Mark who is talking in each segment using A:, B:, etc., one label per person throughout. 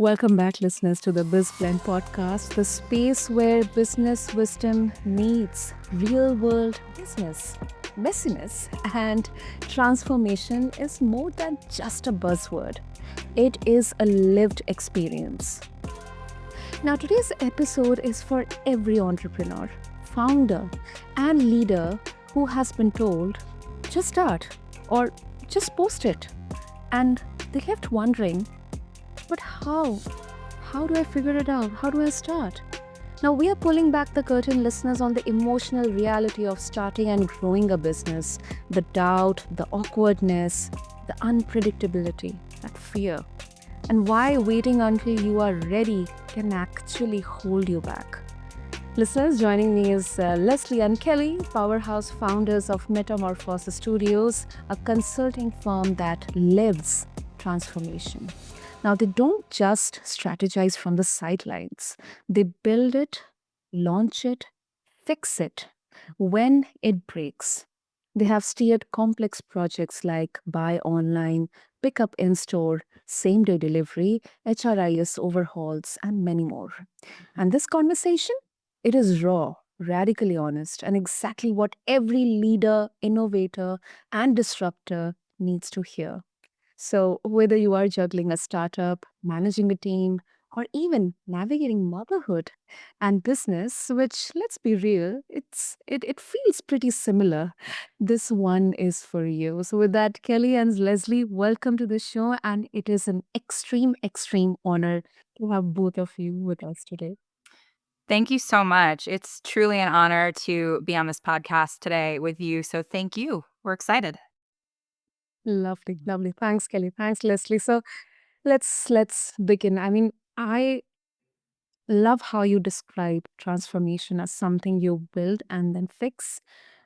A: Welcome back, listeners, to the BizBlend podcast, the space where business wisdom meets real world business. Messiness and transformation is more than just a buzzword, it is a lived experience. Now, today's episode is for every entrepreneur, founder, and leader who has been told, just start or just post it. And they kept wondering, but how? How do I figure it out? How do I start? Now, we are pulling back the curtain, listeners, on the emotional reality of starting and growing a business, the doubt, the awkwardness, the unpredictability, that fear, and why waiting until you are ready can actually hold you back. Listeners, joining me is Leslie and Kellie, powerhouse founders of Metamorphosis Studios, a consulting firm that lives transformation. Now, they don't just strategize from the sidelines, they build it, launch it, fix it when it breaks. They have steered complex projects like buy online, pick up in store, same day delivery, HRIS overhauls, and many more. And this conversation, it is raw, radically honest, and exactly what every leader, innovator, and disruptor needs to hear. So, whether you are juggling a startup, managing a team, or even navigating motherhood and business, which let's be real, it feels pretty similar. This one is for you. So, with that, Kellie and Leslie, welcome to the show, and it is an extreme honor to have both of you with us today.
B: Thank you so much. It's truly an honor to be on this podcast today with you. So thank you. We're excited.
A: Lovely, lovely. Thanks, Kellie. Thanks, Leslie. So let's begin. I mean, I love how you describe transformation as something you build and then fix,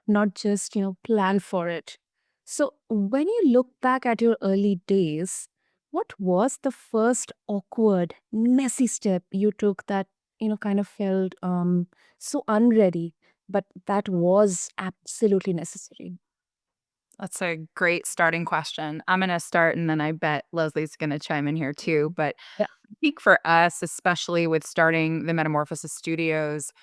A: not just, plan for it. So, when you look back at your early days, what was the first awkward, messy step you took that, kind of felt so unready, but that was absolutely necessary?
B: That's a great starting question. I'm going to start and then I bet Leslie's going to chime in here too. But
A: Yeah.
B: I think for us, especially with starting the Metamorphosis Studios,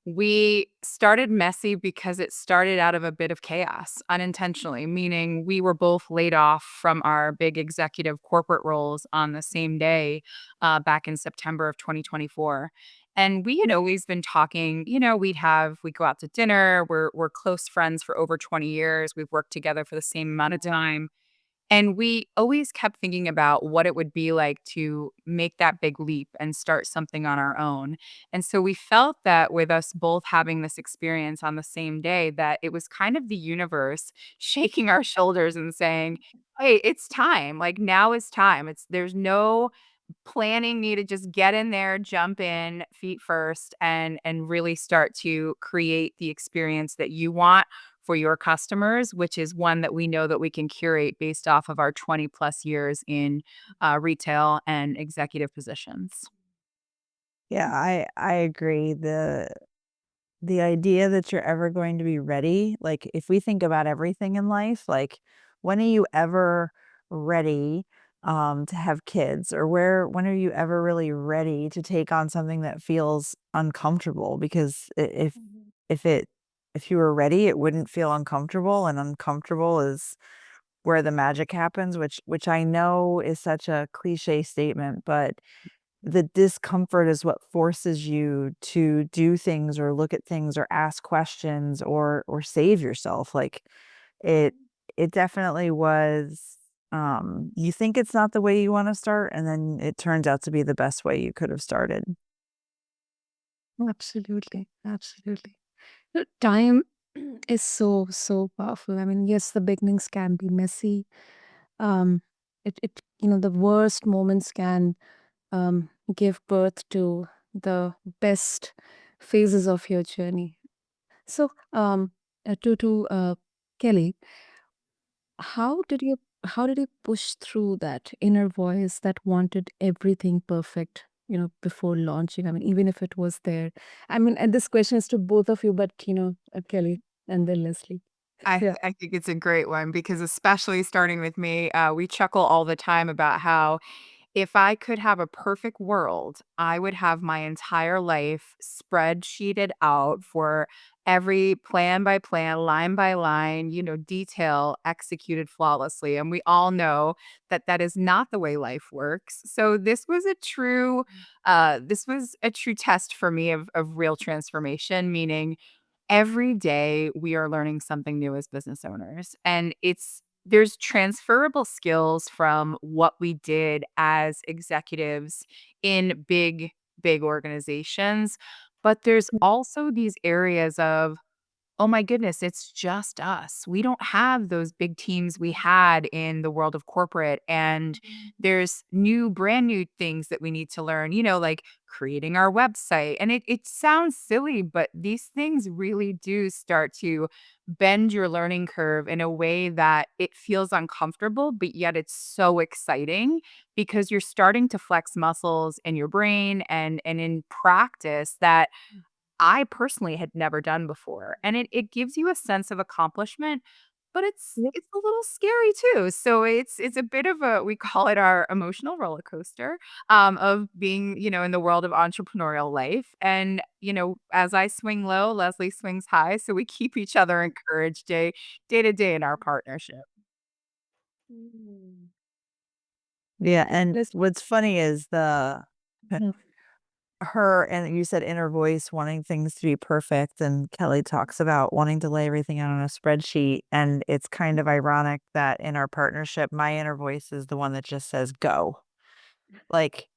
B: we started messy because it started out of a bit of chaos unintentionally, meaning we were both laid off from our big executive corporate roles on the same day back in September of 2024. And we had always been talking, we'd go out to dinner. We're close friends for over 20 years. We've worked together for the same amount of time. And we always kept thinking about what it would be like to make that big leap and start something on our own. And so we felt that with us both having this experience on the same day, that it was kind of the universe shaking our shoulders and saying, "Hey, it's time. Like now is time. There's no planning needed. Just get in there, jump in feet first and really start to create the experience that you want for your customers, which is one that we know that we can curate based off of our 20 plus years in retail and executive positions."
C: Yeah, I agree. The idea that you're ever going to be ready, like if we think about everything in life, like when are you ever ready to have kids, or when are you ever really ready to take on something that feels uncomfortable? Because if it if you were ready, it wouldn't feel uncomfortable, and uncomfortable is where the magic happens, which I know is such a cliche statement, but the discomfort is what forces you to do things or look at things or ask questions or save yourself. Like it it definitely was, you think it's not the way you wanna start, and then it turns out to be the best way you could have started.
A: Absolutely. Absolutely. Time is so powerful. I mean, yes, the beginnings can be messy. Um, the worst moments can give birth to the best phases of your journey. So, to Kellie, how did you how did you push through that inner voice that wanted everything perfect? Before launching. I mean, even if it was there. I mean, and this question is to both of you, but Kellie and then Leslie. Yeah.
B: I think it's a great one because especially starting with me, we chuckle all the time about how if I could have a perfect world, I would have my entire life spreadsheeted out for every plan by plan, line by line, detail executed flawlessly. And we all know that that is not the way life works. So this was a true test for me of real transformation, meaning every day we are learning something new as business owners. And there's transferable skills from what we did as executives in big organizations, but there's also these areas of, oh my goodness, it's just us. We don't have those big teams we had in the world of corporate. And there's brand new things that we need to learn, like creating our website. And it sounds silly, but these things really do start to bend your learning curve in a way that it feels uncomfortable, but yet it's so exciting because you're starting to flex muscles in your brain and in practice that I personally had never done before, and it gives you a sense of accomplishment, but
A: Yep.
B: it's a little scary too. So it's a bit of we call it our emotional roller coaster, of being, in the world of entrepreneurial life. And, as I swing low, Leslie swings high, so we keep each other encouraged day to day in our partnership.
A: Mm.
C: Yeah, and
A: This
C: what's funny is the
A: Mhm.
C: her and you said inner voice wanting things to be perfect, and Kelly talks about wanting to lay everything out on a spreadsheet, and it's kind of ironic that in our partnership, my inner voice is the one that just says, "Go." Like,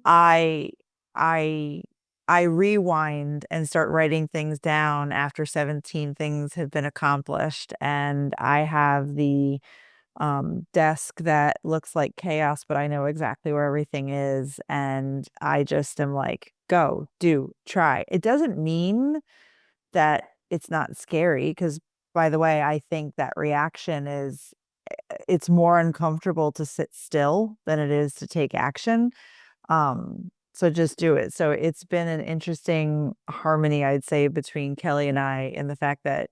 C: I I I rewind and start writing things down after 17 things have been accomplished, and I have the desk that looks like chaos, but I know exactly where everything is. And I just am like, go, do, try. It doesn't mean that it's not scary because, by the way, I think that reaction is it's more uncomfortable to sit still than it is to take action. So just do it. So it's been an interesting harmony, I'd say, between Kelly and I in the fact that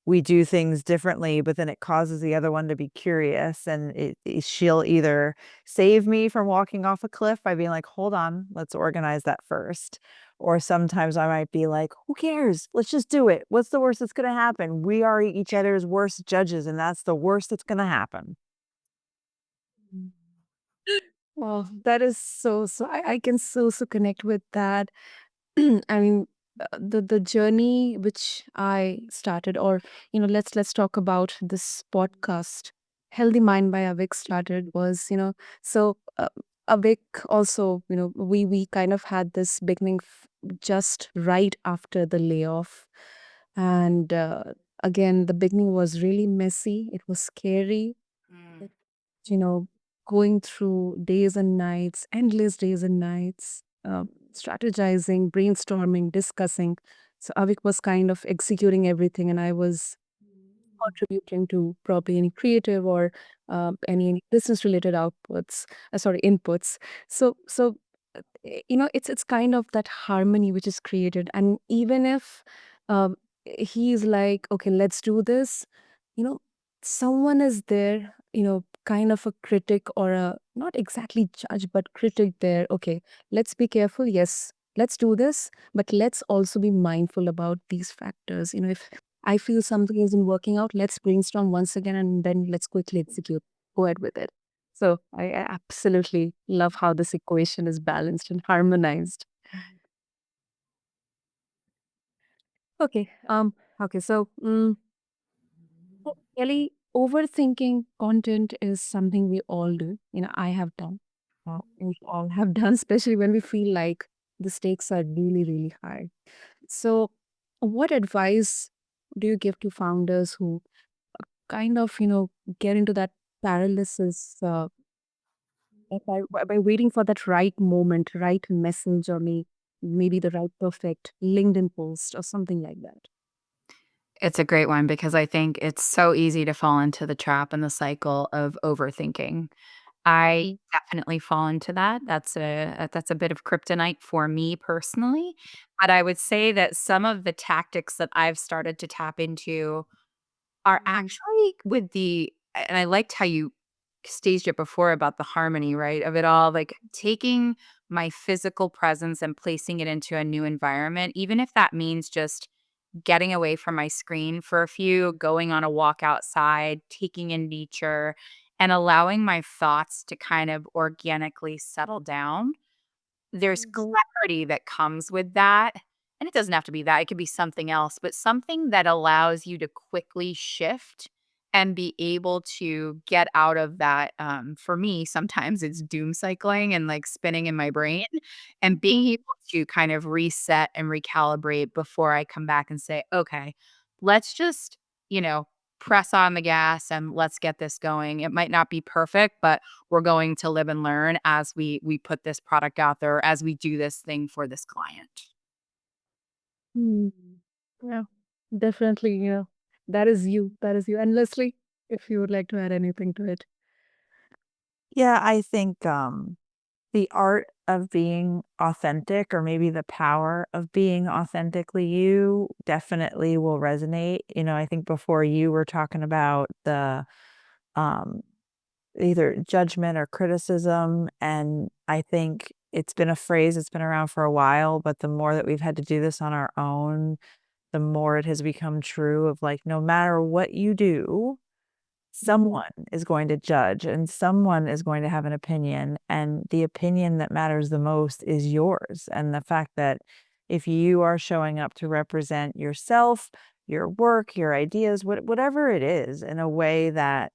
C: we do things differently, but then it causes the other one to be curious, and she'll either save me from walking off a cliff by being like, "Hold on, let's organize that first," or sometimes I might be like, "Who cares? Let's just do it. What's the worst that's gonna happen? We are each other's worst judges, and that's the worst that's gonna happen."
A: Well, that is I can so connect with that. I mean, the journey which I started, or let's talk about this podcast. Healthy Mind by Avik started was, so Avik also, we kind of had this beginning just right after the layoff, and again, the beginning was really messy. It was scary.
B: Mm.
A: you know, going through days and nights, endless days and nights, strategizing, brainstorming, discussing. So Avik was kind of executing everything, and I was contributing to probably any creative or any business related outputs, sorry, inputs. It's kind of that harmony which is created, and even if um, he's like, okay, let's do this, you know, someone is there, kind of a critic or a not exactly judge, but critic there. Okay, let's be careful. Yes, let's do this, but let's also be mindful about these factors. If I feel something isn't working out, let's brainstorm once again and then let's quickly execute. Go ahead with it. So I absolutely love how this equation is balanced and harmonized. Okay. Okay. So, Kelly, overthinking content is something we all do. I have done. We all have done, especially when we feel like the stakes are really, really high. So, what advice do you give to founders who kind of, get into that paralysis by waiting for that right moment, right message, or maybe the right perfect LinkedIn post or something like that?
B: It's a great one because I think it's so easy to fall into the trap and the cycle of overthinking. I definitely fall into that. That's a bit of kryptonite for me personally, but I would say that some of the tactics that I've started to tap into are actually with the and I liked how you staged it before about the harmony, right? Of it all, like taking my physical presence and placing it into a new environment, even if that means just getting away from my screen for a few, going on a walk outside, taking in nature, and allowing my thoughts to kind of organically settle down. There's clarity that comes with that, and it doesn't have to be that, it could be something else, but something that allows you to quickly shift and be able to get out of that, for me, sometimes it's doom cycling and, like, spinning in my brain, and being able to kind of reset and recalibrate before I come back and say, "Okay, let's just, you know, press on the gas and let's get this going." It might not be perfect, but we're going to live and learn as we put this product out there, as we do this thing for this client.
A: Hmm. Yeah, definitely, that is you. That is you. And Leslie, if you would like to add anything to it.
C: Yeah, I think, the art of being authentic or maybe the power of being authentically you definitely will resonate. I think before you were talking about the, um, either judgment or criticism, and I think it's been a phrase that's been around for a while, but the more that we've had to do this on our own, the more it has become true of, like, no matter what you do, someone is going to judge and someone is going to have an opinion, and the opinion that matters the most is yours. And the fact that if you are showing up to represent yourself, your work, your ideas, whatever it is, in a way that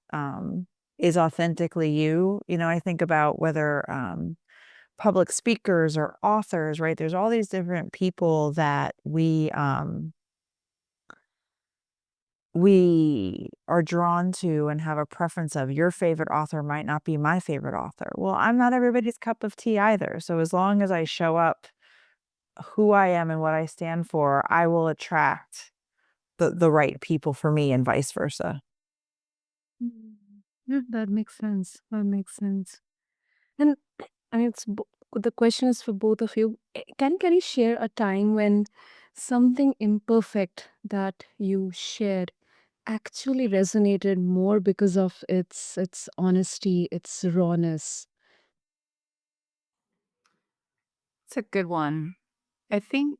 C: is authentically you. I think about whether public speakers or authors, right? There's all these different people that we are drawn to and have a preference of. Your favorite author might not be my favorite author. Well, I'm not everybody's cup of tea either. So as long as I show up who I am and what I stand for, I will attract the right people for me and vice versa.
A: Mm. Yeah, that makes sense. That makes sense. And I mean, the question is for both of you. Can you share a time when something imperfect that you shared actually resonated more because of its honesty, its rawness?
B: It's a good one. I think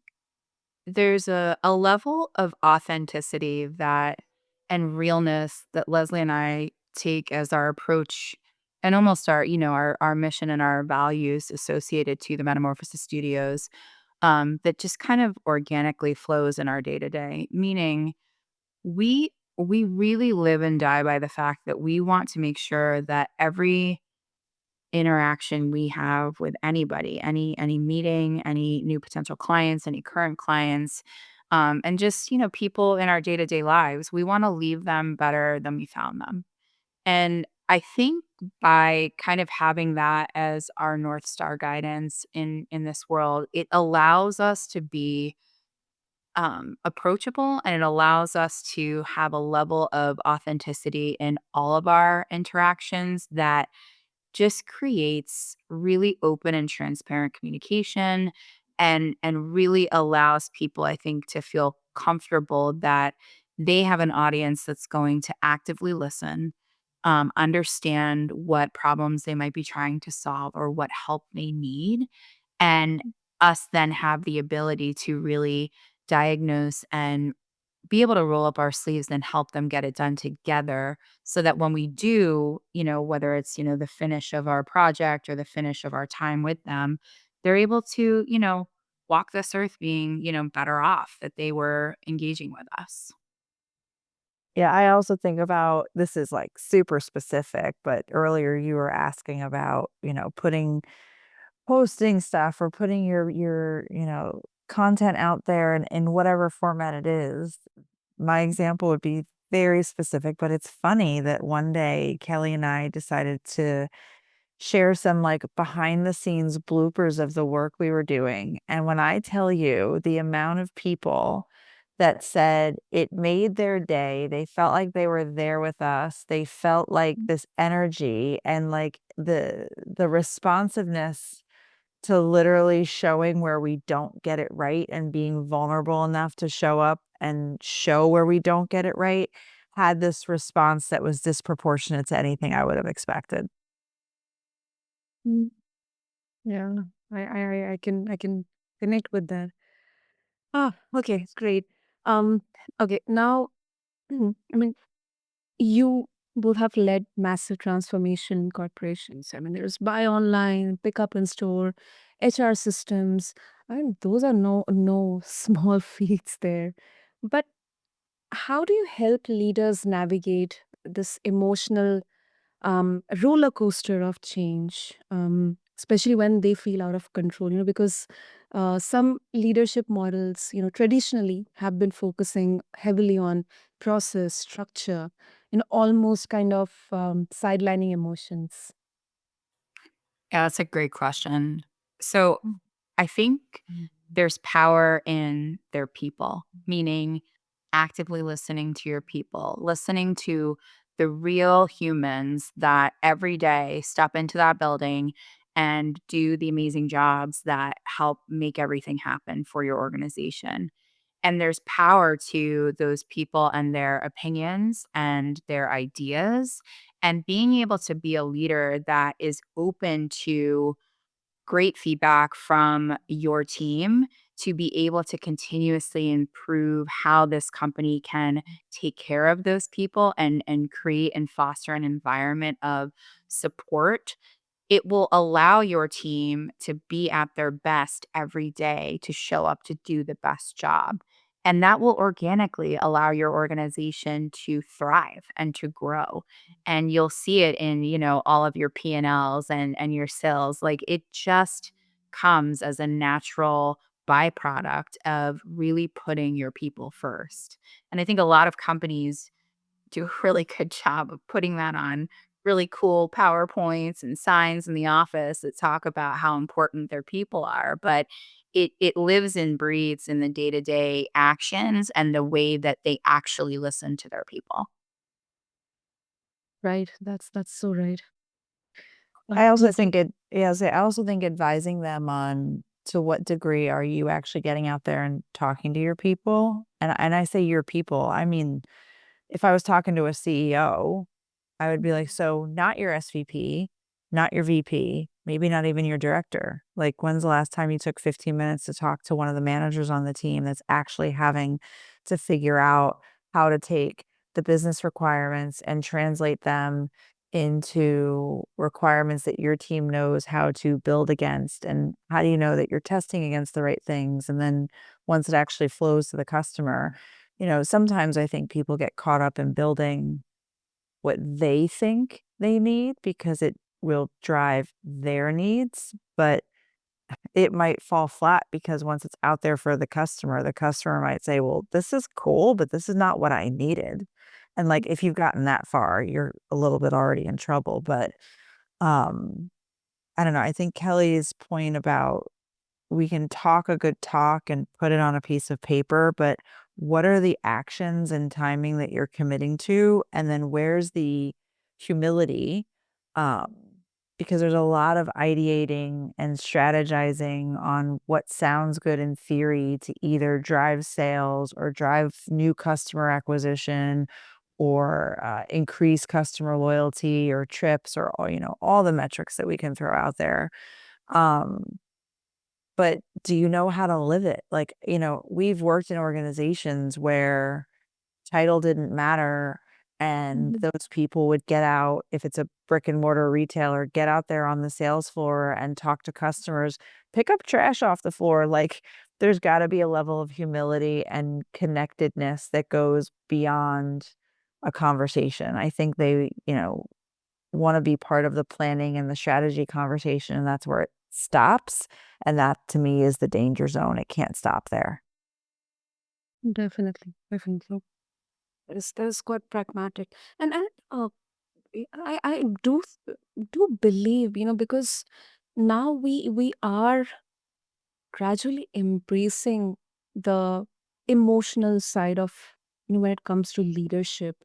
B: there's a level of authenticity that and realness that Leslie and I take as our approach and almost our mission and our values associated to the Metamorphosis Studios, that just kind of organically flows in our day to day. Meaning, we really live and die by the fact that we want to make sure that every interaction we have with anybody, any meeting, any new potential clients, any current clients, and just people in our day to day lives, we want to leave them better than we found them. And I think by kind of having that as our North Star guidance in this world, it allows us to be approachable, and it allows us to have a level of authenticity in all of our interactions that just creates really open and transparent communication, and really allows people, I think, to feel comfortable that they have an audience that's going to actively listen, understand what problems they might be trying to solve or what help they need, and us then have the ability to really diagnose and be able to roll up our sleeves and help them get it done together, so that when we do, whether it's, the finish of our project or the finish of our time with them, they're able to, walk this earth being, better off that they were engaging with us.
C: Yeah, I also think about this is like super specific, but earlier you were asking about, posting stuff or putting your content out there in whatever format it is. My example would be very specific, but it's funny that one day Kelly and I decided to share some like behind the scenes bloopers of the work we were doing. And when I tell you the amount of people that said it made their day, they felt like they were there with us. They felt like this energy and like the responsiveness to literally showing where we don't get it right and being vulnerable enough to show up and show where we don't get it right. had this response that was disproportionate to anything I would have expected.
A: Mm, yeah, I can connect with that. Ah, okay, great. Okay, now I mean, you both have led massive transformation in corporations. I mean, there's buy online, pick up in store, HR systems. I mean, those are no small feats there. But how do you help leaders navigate this emotional roller coaster of change, especially when they feel out of control? Because some leadership models, traditionally have been focusing heavily on process, structure, almost kind of sidelining emotions.
B: Yeah, that's a great question. So I think there's power in their people, meaning actively listening to your people, listening to the real humans that every day step into that building and do the amazing jobs that help make everything happen for your organization. And there's power to those people and their opinions and their ideas, and being able to be a leader that is open to great feedback from your team to be able to continuously improve how this company can take care of those people and create and foster an environment of support. It will allow your team to be at their best every day, to show up to do the best job. And that will organically allow your organization to thrive and to grow. And you'll see it in, all of your P&Ls and your sales. Like, it just comes as a natural byproduct of really putting your people first. And I think a lot of companies do a really good job of putting that on really cool PowerPoints and signs in the office that talk about how important their people are. But it lives and breathes in the day-to-day actions and the way that they actually listen to their people.
A: Right. That's so right.
C: I also
A: Yes.
C: think it yes, I also think advising them on to what degree are you actually getting out there and talking to your people? And I say your people, I mean, if I was talking to a CEO, I would be like, "So, not your SVP, not your VP, maybe not even your director. Like, when's the last time you took 15 minutes to talk to one of the managers on the team that's actually having to figure out how to take the business requirements and translate them into requirements that your team knows how to build against? And how do you know that you're testing against the right things? And then once it actually flows to the customer, sometimes I think people get caught up in building what they think they need because it will drive their needs, but it might fall flat because once it's out there for the customer might say, "Well, this is cool, but this is not what I needed." And, like, if you've gotten that far, you're a little bit already in trouble, but, um, I don't know, I think Kelly's point about we can talk a good talk and put it on a piece of paper, but what are the actions and timing that you're committing to? And then where's the humility? Um, because there's a lot of ideating and strategizing on what sounds good in theory to either drive sales or drive new customer acquisition or increase customer loyalty or trips or all the metrics that we can throw out there. Um, but do you know how to live it? Like, we've worked in organizations where title didn't matter and
A: Mhm.
C: those people would get out, if it's a brick and mortar retailer, get out there on the sales floor and talk to customers, pick up trash off the floor. Like, there's got to be a level of humility and connectedness that goes beyond a conversation. I think they, wanna be part of the planning and the strategy conversation, and that's where it stops, and that to me is the danger zone, it can't stop there.
A: Definitely, definitely. That is quite pragmatic, and I do believe, because now we are gradually embracing the emotional side of, when it comes to leadership.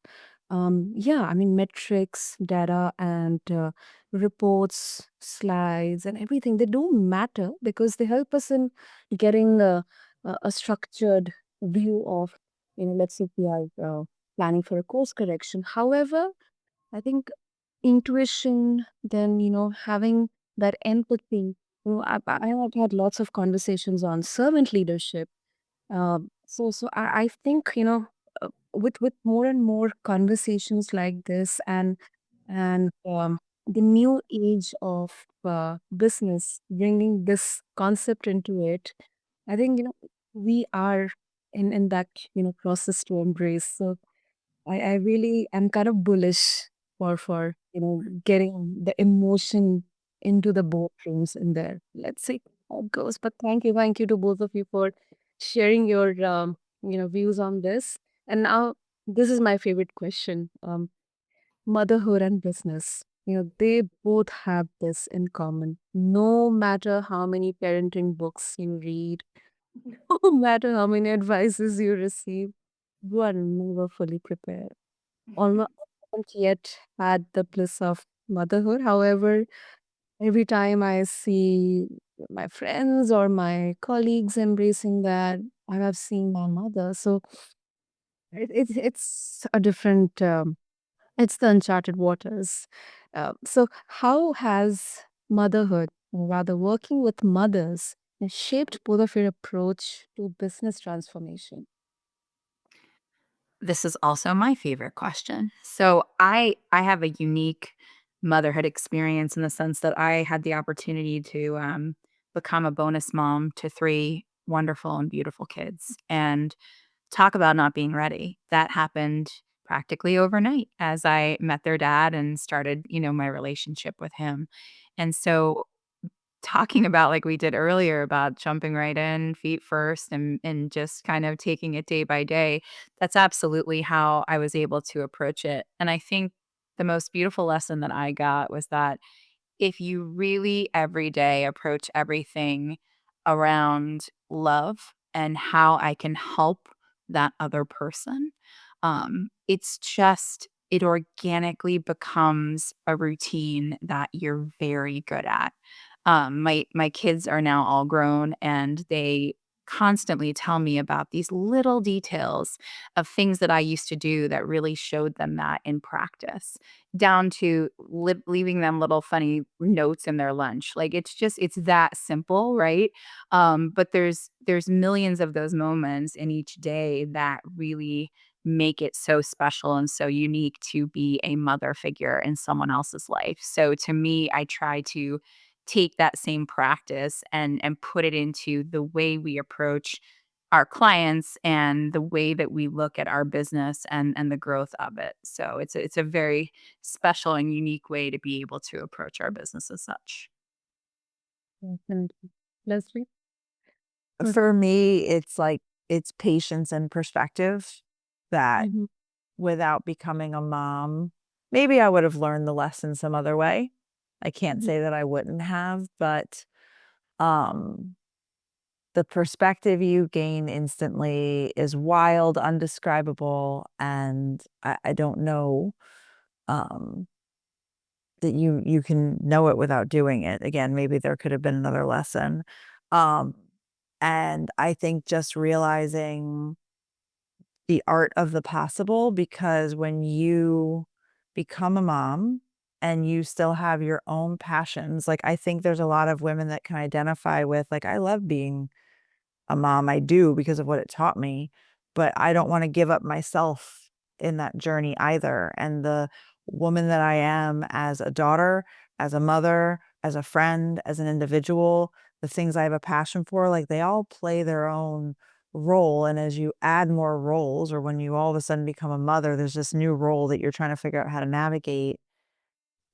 A: Yeah, I mean, metrics, data, and reports, slides, and everything, they do matter because they help us in getting a structured view of, let's say, PI. planning for a course correction. However, I think intuition, then, having that empathy. I have had lots of conversations on servant leadership. So I think, with more and more conversations like this, and the new age of business bringing this concept into it, I think, we are in that, process to embrace. So I really am kind of bullish for getting the emotion into the boardrooms in there. Let's see how it goes. But thank you to both of you for sharing your views on this. And now this is my favorite question. Motherhood and business. They both have this in common. No matter how many parenting books you read, no matter how many advices you receive, you are never fully prepared. Almost haven't yet had the bliss of motherhood. However, every time I see my friends or my colleagues embracing that, I have seen my mother. So it's a different, it's the uncharted waters. So, how has motherhood, or rather working with mothers, shaped both of your approach to business transformation?
B: This is also my favorite question. So I have a unique motherhood experience in the sense that I had the opportunity to become a bonus mom to three wonderful and beautiful kids. And talk about not being ready. That happened practically overnight as I met their dad and started, my relationship with him. And so talking about like we did earlier about jumping right in feet first and just kind of taking it day by day, that's absolutely how I was able to approach it. And I think the most beautiful lesson that I got was that if you really every day approach everything around love and how I can help that other person, it organically becomes a routine that you're very good at. My kids are now all grown and they constantly tell me about these little details of things that I used to do that really showed them that in practice, down to leaving them little funny notes in their lunch. Like, it's that simple, right? But there's millions of those moments in each day that really make it so special and so unique to be a mother figure in someone else's life. So to me, I try to take that same practice and put it into the way we approach our clients and the way that we look at our business and the growth of it. So it's a very special and unique way to be able to approach our business as such.
A: Definitely. Leslie?
C: For me, it's like it's patience and perspective that
A: Mhm.
C: without becoming a mom, maybe I would have learned the lesson some other way. I can't
A: Mhm.
C: say that I wouldn't have, but um the perspective you gain instantly is wild, undescribable, and I don't know um that you can know it without doing it. Again, maybe there could have been another lesson. Um and I think just realizing the art of the possible, because when you become a mom and you still have your own passions, like I think there's a lot of women that can identify with, like, I love being a mom. I do because of what it taught me, but I don't want to give up myself in that journey either. And the woman that I am as a daughter, as a mother, as a friend, as an individual, the things I have a passion for, like they all play their own role. And as you add more roles, or when you all of a sudden become a mother, there's this new role that you're trying to figure out how to navigate.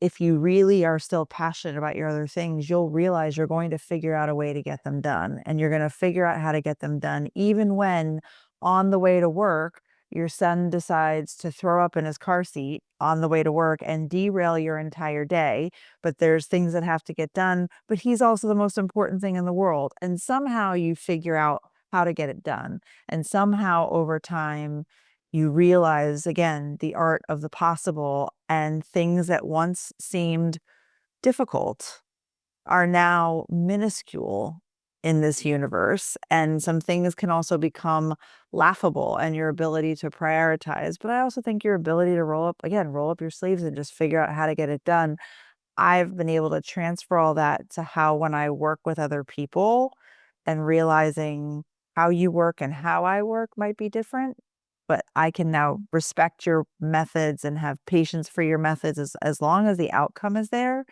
C: If you really are still passionate about your other things, you'll realize you're going to figure out a way to get them done. And you're going to figure out how to get them done, even when on the way to work, your son decides to throw up in his car seat on the way to work and derail your entire day. But there's things that have to get done. But he's also the most important thing in the world. And somehow you figure out how to get it done. And somehow over time, you realize again the art of the possible, and things that once seemed difficult are now minuscule in this universe, and some things can also become laughable, and your ability to prioritize. But I also think your ability to roll up your sleeves and just figure out how to get it done. I've been able to transfer all that to how when I work with other people and realizing how you work and how I work might be different, but I can now respect your methods and have patience for your methods as long as the outcome is there.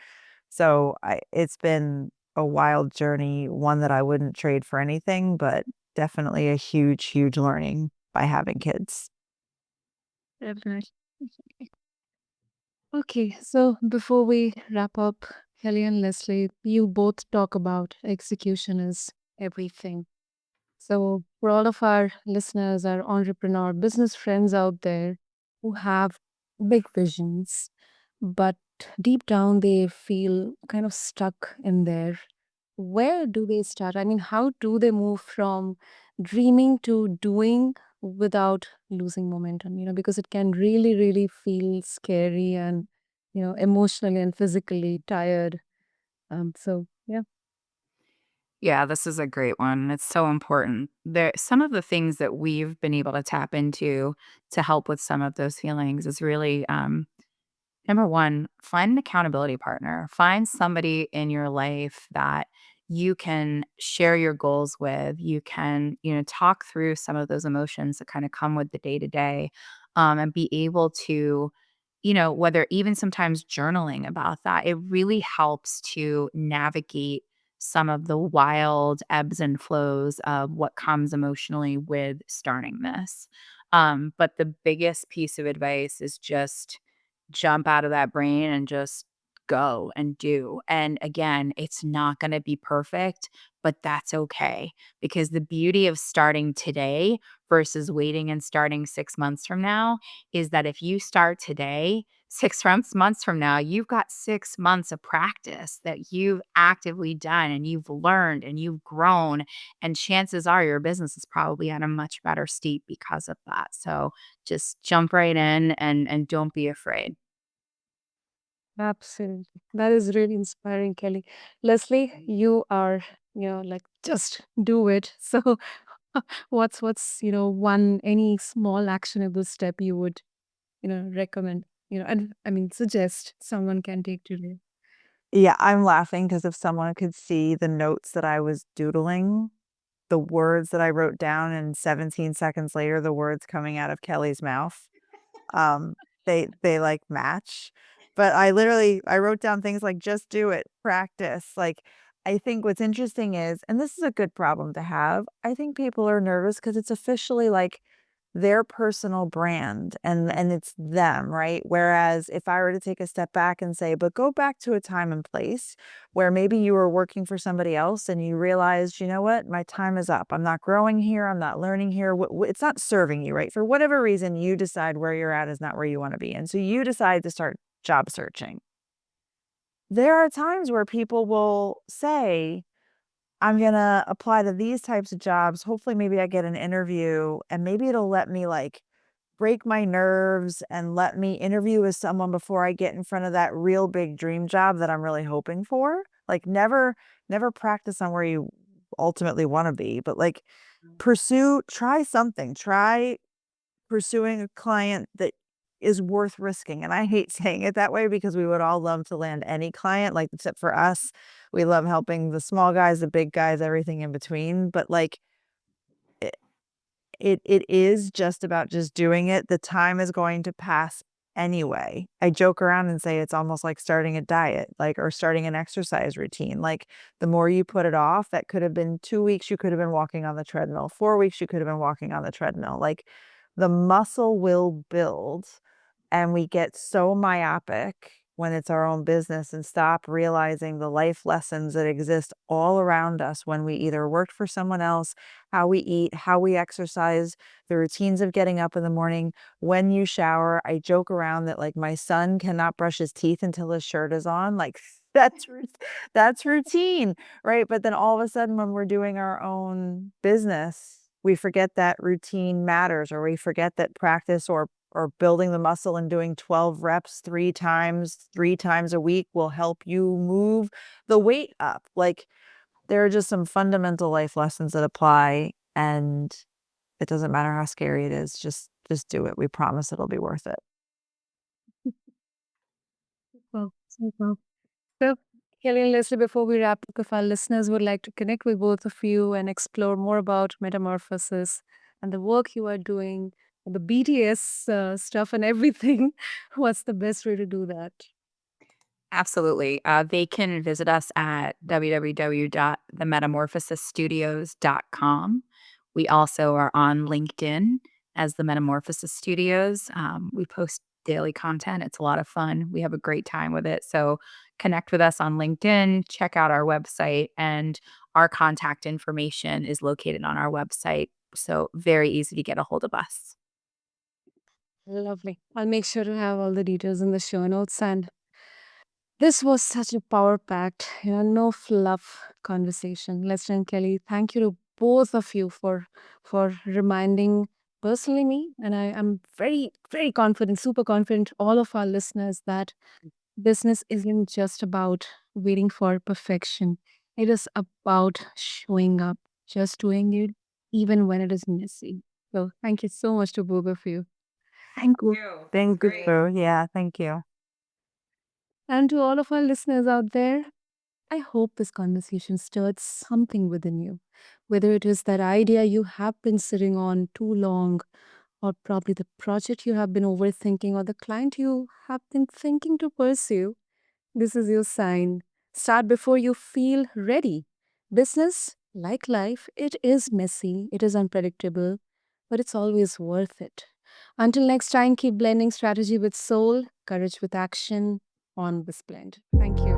C: So it's been a wild journey, one that I wouldn't trade for anything, but definitely a huge, huge learning by having kids.
A: Definitely. Okay, so before we wrap up, Kellie and Leslie, you both talk about execution is everything. So, for all of our listeners, our entrepreneur business friends out there who have big visions, but deep down they feel kind of stuck in there, where do they start? I mean, how do they move from dreaming to doing without losing momentum? Because it can really, really feel scary and, emotionally and physically tired. So, yeah.
B: Yeah, this is a great one. It's so important. There some of the things that we've been able to tap into to help with some of those feelings is really number one, find an accountability partner. Find somebody in your life that you can share your goals with. You can, talk through some of those emotions that kind of come with the day to day, and be able to, whether even sometimes journaling about that, it really helps to navigate some of the wild ebbs and flows of what comes emotionally with starting this. But the biggest piece of advice is just jump out of that brain and just go and do. And again, it's not going to be perfect, but that's okay because the beauty of starting today versus waiting and starting 6 months from now is that if you start today, 6 months from now, you've got 6 months of practice that you've actively done and you've learned and you've grown. And chances are your business is probably at a much better state because of that. So just jump right in and don't be afraid.
A: Absolutely. That is really inspiring, Kelly. Leslie, you are, like just do it. So what's, one any small actionable step you would, recommend, and I mean suggest someone can take today.
C: Yeah, I'm laughing because if someone could see the notes that I was doodling, the words that I wrote down, and 17 seconds later, the words coming out of Kelly's mouth, um, they, like, match. But I wrote down things like, "Just do it, practice." Like, I think what's interesting is, and this is a good problem to have, I think people are nervous because it's officially, like, their personal brand, and it's them, right? Whereas if I were to take a step back and say, "But go back to a time and place where maybe you were working for somebody else and you realized, you know what? My time is up. I'm not growing here. I'm not learning here. It's not serving you, right? For whatever reason, you decide where you're at is not where you want to be. And so you decide to start job searching. There are times where people will say, I'm going to apply to these types of jobs. Hopefully, maybe I get an interview and maybe it'll let me like break my nerves and let me interview with someone before I get in front of that real big dream job that I'm really hoping for. Like never practice on where you ultimately want to be, but like try something. Try pursuing a client that is worth risking. And I hate saying it that way because we would all love to land any client, like except for us. We love helping the small guys, the big guys, everything in between. But like it is just about just doing it. The time is going to pass anyway. I joke around and say it's almost like starting a diet, like, or starting an exercise routine. Like, the more you put it off, that could have been 2 weeks you could have been walking on the treadmill, 4 weeks you could have been walking on the treadmill. Like, the muscle will build, and we get so myopic when it's our own business and stop realizing the life lessons that exist all around us when we either worked for someone else, how we eat, how we exercise, the routines of getting up in the morning, when you shower. I joke around that like my son cannot brush his teeth until his shirt is on. Like that's routine, right? But then all of a sudden when we're doing our own business, we forget that routine matters, or we forget that practice or building the muscle and doing 12 reps 3 times a week will help you move the weight up. Like there are just some fundamental life lessons that apply, and it doesn't matter how scary it is. Just do it. We promise it'll be worth it.
A: Well, super. So, Kellie and Leslie, before we wrap up, if our listeners would like to connect with both of you and explore more about Metamorphosis and the work you are doing, the BTS stuff and everything, what's the best way to do that?
B: Absolutely. They can visit us at www.themetamorphosisstudios.com. We also are on LinkedIn as the Metamorphosis Studios. We post daily content. It's a lot of fun. We have a great time with it. So connect with us on LinkedIn, check out our website, and our contact information is located on our website. So very easy to get a hold of us.
A: Lovely. I'll make sure to have all the details in the show notes. And this was such a power packed, no fluff conversation. Leslie and Kellie, thank you to both of you for reminding personally me, and I'm very, very confident, super confident, all of our listeners that business isn't just about waiting for perfection. It is about showing up, just doing it, even when it is messy. So thank you so much to both of you.
B: Thank you.
C: Thank you. Yeah, thank you.
A: And to all of our listeners out there, I hope this conversation stirred something within you. Whether it is that idea you have been sitting on too long, or probably the project you have been overthinking, or the client you have been thinking to pursue, this is your sign. Start before you feel ready. Business, like life, it is messy, it is unpredictable, but it's always worth it. Until next time, keep blending strategy with soul, courage with action on BizBlend. Thank you.